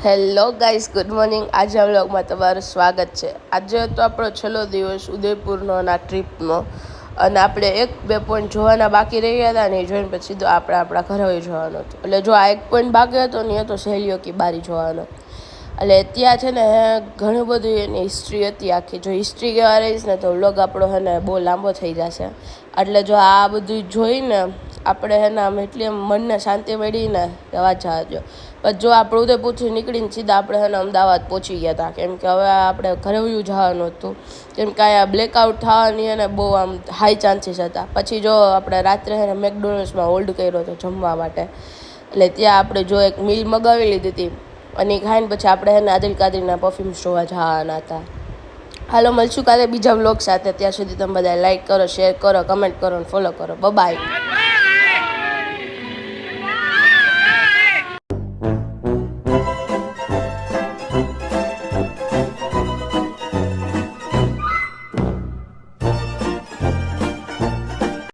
Hello guys, good morning. આજના વ્લોગમાં તમારું સ્વાગત છે. આજે તો આપણો છેલ્લો દિવસ ઉદયપુરનો અને આ ટ્રીપનો, અને આપણે 1-2 પોઈન્ટ જોવાના બાકી રહી ગયા હતા ને, એ જોઈને પછી સીધું આપણે આપણા ઘરે જવાનું હતું. એટલે જો આ 1 પોઈન્ટ બાકી હતો ને, એ તો સહેલીઓ કી બારી જોવાનો. એટલે ત્યાં છે ને ઘણી બધી એની હિસ્ટ્રી હતી આખી. જો હિસ્ટ્રી કહેવા રહીશ ને તો વ્લોગ આપણો છે ને બહુ લાંબો થઈ જશે. એટલે જો આ બધું જોઈને આપણે છે ને આમ એટલી મનને શાંતિ મળીને વાત જવા દો. પણ જો આપણે ઉદયપુરથી નીકળીને સીધા આપણે છે ને અમદાવાદ પહોંચી ગયા હતા, કેમ કે હવે આપણે ઘરે વયું જવાનું હતું. કેમ કે અહીંયા બ્લેકઆઉટ થવાની અને બહુ આમ હાઈ ચાન્સીસ હતા. પછી જો આપણે રાત્રે છે ને મેકડોનલ્ડ્સમાં હોલ્ડ કર્યો હતો જમવા માટે. એટલે ત્યાં આપણે જો એક મીલ મગાવી લીધી હતી, અને એ ખાઈને પછી આપણે છે ને આદિલ કાદરીના પરફ્યુમ્સ જોવા જવાના હતા. હાલો, મળશું કાલે બીજા વ્લોગ સાથે. ત્યાં સુધી તમે બધા લાઈક કરો, શેર કરો, કમેન્ટ કરો અને ફોલો કરો. બાય.